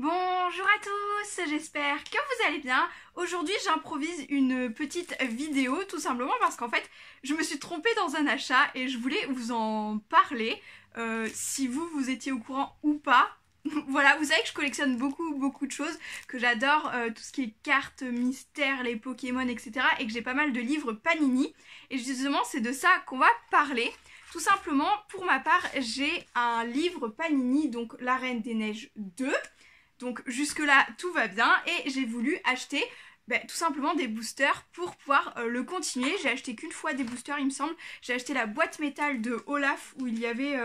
Bonjour à tous, j'espère que vous allez bien. Aujourd'hui j'improvise une petite vidéo tout simplement parce qu'en fait je me suis trompée dans un achat et je voulais vous en parler si vous étiez au courant ou pas. Voilà, vous savez que je collectionne beaucoup de choses, que j'adore tout ce qui est cartes, mystères, les Pokémon, etc. et que j'ai pas mal de livres Panini. Et justement c'est de ça qu'on va parler. Tout simplement, pour ma part, j'ai un livre Panini, donc La Reine des Neiges 2. Donc jusque là tout va bien et j'ai voulu acheter tout simplement des boosters pour pouvoir le continuer. J'ai acheté qu'une fois des boosters il me semble. J'ai acheté la boîte métal de Olaf où il y avait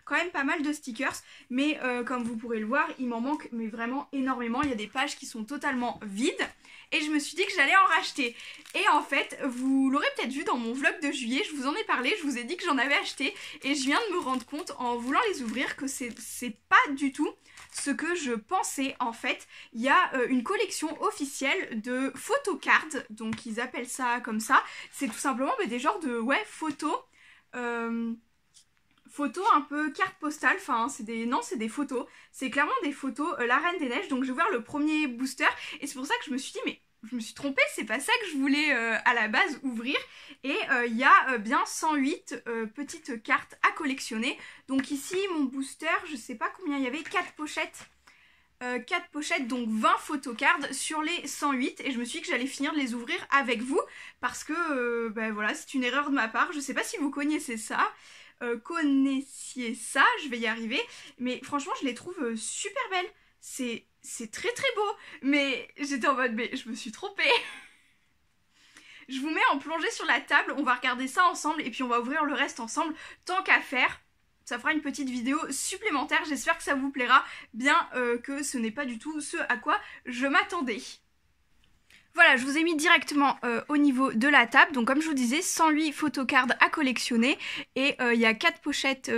quand même pas mal de stickers. Mais comme vous pourrez le voir il m'en manque mais vraiment énormément. Il y a des pages qui sont totalement vides. Et je me suis dit que j'allais en racheter. Et en fait, vous l'aurez peut-être vu dans mon vlog de juillet, je vous en ai parlé, je vous ai dit que j'en avais acheté. Et je viens de me rendre compte en voulant les ouvrir que c'est pas du tout ce que je pensais. En fait, il y a une collection officielle de photocards, donc ils appellent ça comme ça. C'est tout simplement des genres de photos. Photos un peu carte postale, enfin c'est des photos, c'est clairement des photos La Reine des Neiges. Donc je vais voir le premier booster et c'est pour ça que je me suis dit mais je me suis trompée, c'est pas ça que je voulais à la base ouvrir. Et il y a bien 108 petites cartes à collectionner. Donc ici mon booster, je sais pas combien il y avait, 4 pochettes. 4 pochettes, donc 20 photocards sur les 108 et je me suis dit que j'allais finir de les ouvrir avec vous parce que voilà, c'est une erreur de ma part. Je sais pas si vous connaissiez ça. Je vais y arriver, mais franchement je les trouve super belles, c'est très beau, mais j'étais en mode mais je me suis trompée. Je vous mets en plongée sur la table, on va regarder ça ensemble et puis on va ouvrir le reste ensemble, tant qu'à faire. Ça fera une petite vidéo supplémentaire, j'espère que ça vous plaira, bien que ce n'est pas du tout ce à quoi je m'attendais. Voilà, je vous ai mis directement au niveau de la table. Donc comme je vous disais, 108 photocards à collectionner. Et il y a 4 pochettes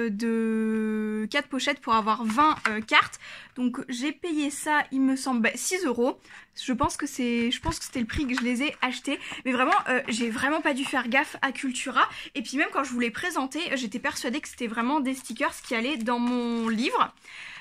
pour avoir 20 cartes. Donc j'ai payé ça, il me semble, 6 €. Je pense que c'était le prix que je les ai achetés. Mais vraiment, j'ai vraiment pas dû faire gaffe à Cultura. Et puis même quand je vous l'ai présenté, j'étais persuadée que c'était vraiment des stickers qui allaient dans mon livre.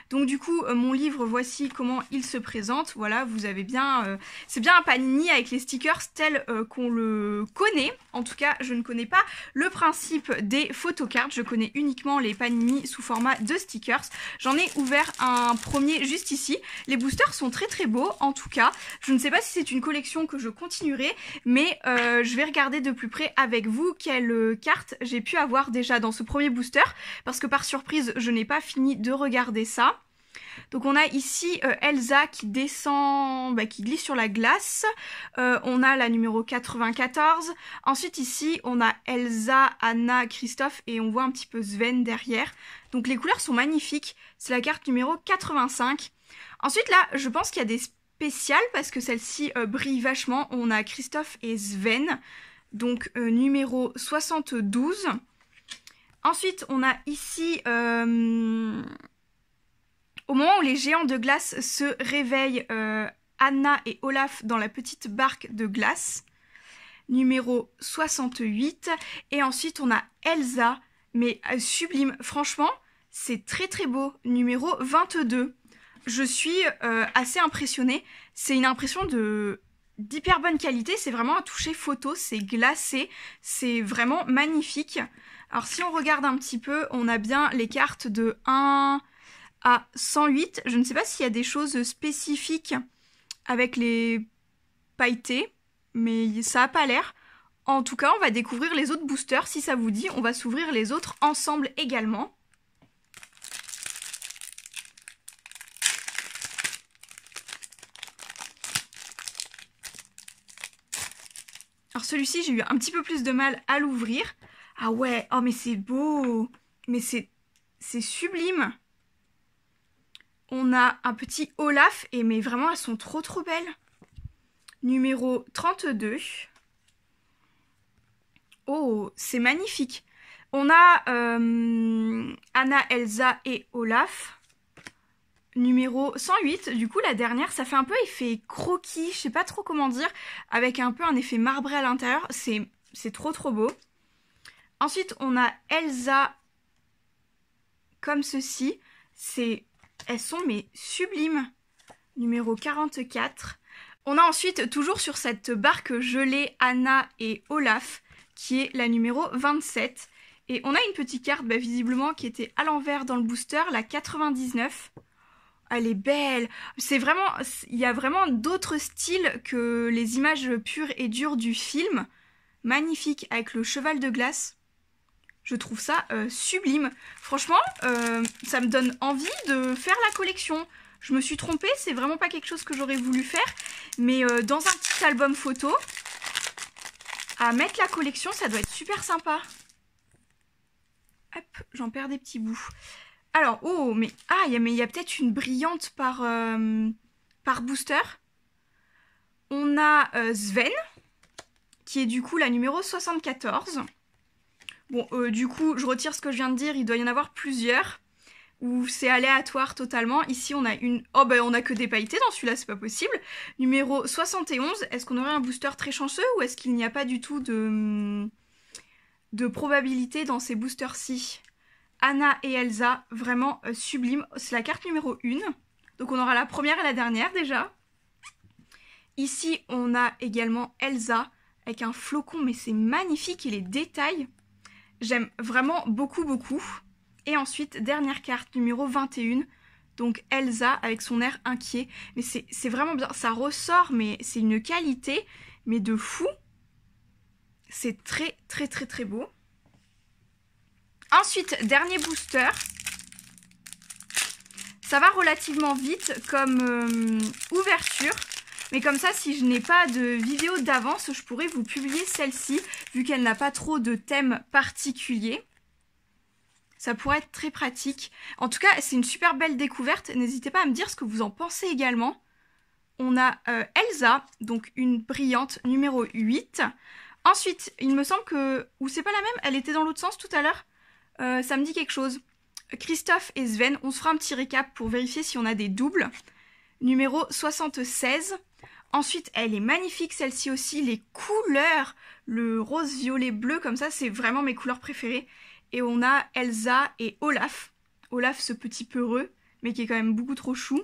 Donc du coup, mon livre, voici comment il se présente. Voilà, vous avez bien... c'est bien un Panini avec les stickers tels qu'on le connaît. En tout cas, je ne connais pas le principe des photocards. Je connais uniquement les Panini sous format de stickers. J'en ai ouvert un premier juste ici. Les boosters sont très beaux, en tout cas. Je ne sais pas si c'est une collection que je continuerai, mais je vais regarder de plus près avec vous quelles cartes j'ai pu avoir déjà dans ce premier booster. Parce que par surprise, je n'ai pas fini de regarder ça. Donc on a ici Elsa qui descend, qui glisse sur la glace. On a la numéro 94. Ensuite ici on a Elsa, Anna, Christophe et on voit un petit peu Sven derrière. Donc les couleurs sont magnifiques. C'est la carte numéro 85. Ensuite là je pense qu'il y a des spéciales parce que celle-ci brille vachement. On a Christophe et Sven. Donc numéro 72. Ensuite on a ici... au moment où les géants de glace se réveillent, Anna et Olaf dans la petite barque de glace, numéro 68. Et ensuite, on a Elsa, mais sublime. Franchement, c'est très beau, numéro 22. Je suis assez impressionnée. C'est une impression d'hyper bonne qualité. C'est vraiment un toucher photo, c'est glacé. C'est vraiment magnifique. Alors, si on regarde un petit peu, on a bien les cartes de 1... à 108, je ne sais pas s'il y a des choses spécifiques avec les pailletés, mais ça n'a pas l'air. En tout cas, on va découvrir les autres boosters, si ça vous dit, on va s'ouvrir les autres ensemble également. Alors celui-ci, j'ai eu un petit peu plus de mal à l'ouvrir. Ah ouais, oh mais c'est beau, mais c'est sublime. On a un petit Olaf, et mais vraiment elles sont trop belles. Numéro 32. Oh, c'est magnifique. On a Anna, Elsa et Olaf. Numéro 108. Du coup, la dernière, ça fait un peu effet croquis, je sais pas trop comment dire, avec un peu un effet marbré à l'intérieur. C'est trop beau. Ensuite, on a Elsa comme ceci. Elles sont mais sublimes. numéro 44. On a ensuite, toujours sur cette barque gelée, Anna et Olaf, qui est la numéro 27. Et on a une petite carte, visiblement, qui était à l'envers dans le booster, la 99. Elle est belle. C'est vraiment, il y a vraiment d'autres styles que les images pures et dures du film. Magnifique, avec le cheval de glace. Je trouve ça sublime. Franchement, ça me donne envie de faire la collection. Je me suis trompée, c'est vraiment pas quelque chose que j'aurais voulu faire. Mais dans un petit album photo, à mettre la collection, ça doit être super sympa. Hop, j'en perds des petits bouts. Alors, oh, mais il y a peut-être une brillante par booster. On a Sven, qui est du coup la numéro 74. Bon, du coup, je retire ce que je viens de dire, il doit y en avoir plusieurs. Où c'est aléatoire totalement. Ici, on a une... Oh, on a que des pailletés dans celui-là, c'est pas possible. Numéro 71, est-ce qu'on aurait un booster très chanceux ou est-ce qu'il n'y a pas du tout de probabilité dans ces boosters-ci? Anna et Elsa, vraiment sublime. C'est la carte numéro 1. Donc on aura la première et la dernière déjà. Ici, on a également Elsa avec un flocon, mais c'est magnifique et les détails. J'aime vraiment beaucoup, beaucoup. Et ensuite, dernière carte, numéro 21. Donc Elsa avec son air inquiet. Mais c'est vraiment bien. Ça ressort, mais c'est une qualité, mais de fou. C'est très, très, très, très beau. Ensuite, dernier booster. Ça va relativement vite comme ouverture. Mais comme ça, si je n'ai pas de vidéo d'avance, je pourrais vous publier celle-ci, vu qu'elle n'a pas trop de thème particulier. Ça pourrait être très pratique. En tout cas, c'est une super belle découverte. N'hésitez pas à me dire ce que vous en pensez également. On a Elsa, donc une brillante, numéro 8. Ensuite, il me semble que... Ou c'est pas la même, elle était dans l'autre sens tout à l'heure. Ça me dit quelque chose. Christophe et Sven, on se fera un petit récap pour vérifier si on a des doubles. Numéro 76. Ensuite, elle est magnifique celle-ci aussi. Les couleurs, le rose, violet, bleu, comme ça, c'est vraiment mes couleurs préférées. Et on a Elsa et Olaf. Olaf, ce petit peureux, mais qui est quand même beaucoup trop chou.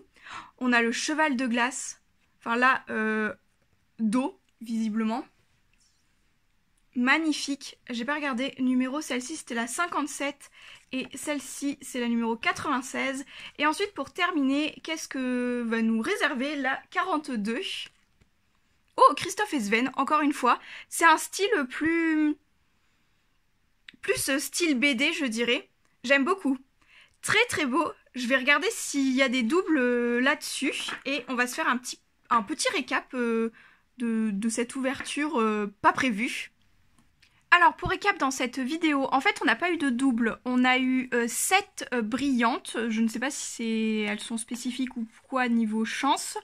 On a le cheval de glace. Enfin là, d'eau, visiblement. Magnifique. J'ai pas regardé. Numéro, celle-ci, c'était la 57. Et celle-ci, c'est la numéro 96. Et ensuite, pour terminer, qu'est-ce que va nous réserver la 42 ? Oh, Christophe et Sven, encore une fois. C'est un style plus style BD, je dirais. J'aime beaucoup. Très très beau. Je vais regarder s'il y a des doubles là-dessus. Et on va se faire un petit récap de cette ouverture pas prévue. Alors pour récap dans cette vidéo, en fait on n'a pas eu de double. On a eu 7 brillantes. Je ne sais pas si elles sont spécifiques ou quoi niveau chance.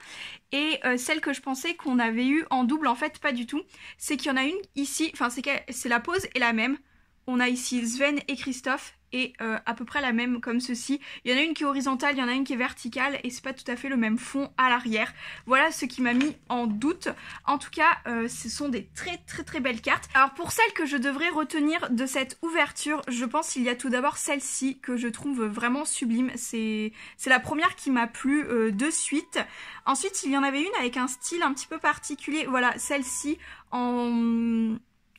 Et celle que je pensais qu'on avait eu en double, en fait pas du tout. C'est qu'il y en a une ici, enfin c'est la pose est la même. On a ici Sven et Christophe et à peu près la même comme ceci. Il y en a une qui est horizontale, il y en a une qui est verticale et c'est pas tout à fait le même fond à l'arrière. Voilà ce qui m'a mis en doute. En tout cas, ce sont des très très très belles cartes. Alors pour celles que je devrais retenir de cette ouverture, je pense qu'il y a tout d'abord celle-ci que je trouve vraiment sublime. C'est la première qui m'a plu de suite. Ensuite, il y en avait une avec un style un petit peu particulier. Voilà, celle-ci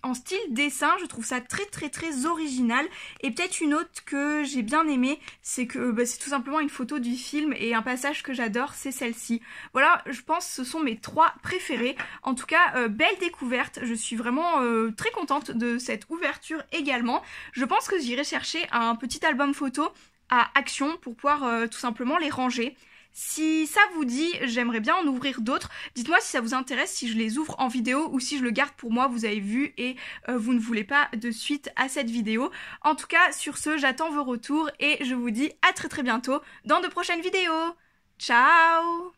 en style dessin, je trouve ça très très très original. Et peut-être une autre que j'ai bien aimée, c'est que c'est tout simplement une photo du film et un passage que j'adore, c'est celle-ci. Voilà, je pense que ce sont mes 3 préférés. En tout cas, belle découverte, je suis vraiment très contente de cette ouverture également. Je pense que j'irai chercher un petit album photo à Action pour pouvoir tout simplement les ranger. Si ça vous dit, j'aimerais bien en ouvrir d'autres. Dites-moi si ça vous intéresse, si je les ouvre en vidéo ou si je le garde pour moi, vous avez vu, et vous ne voulez pas de suite à cette vidéo. En tout cas, sur ce, j'attends vos retours et je vous dis à très très bientôt dans de prochaines vidéos. Ciao!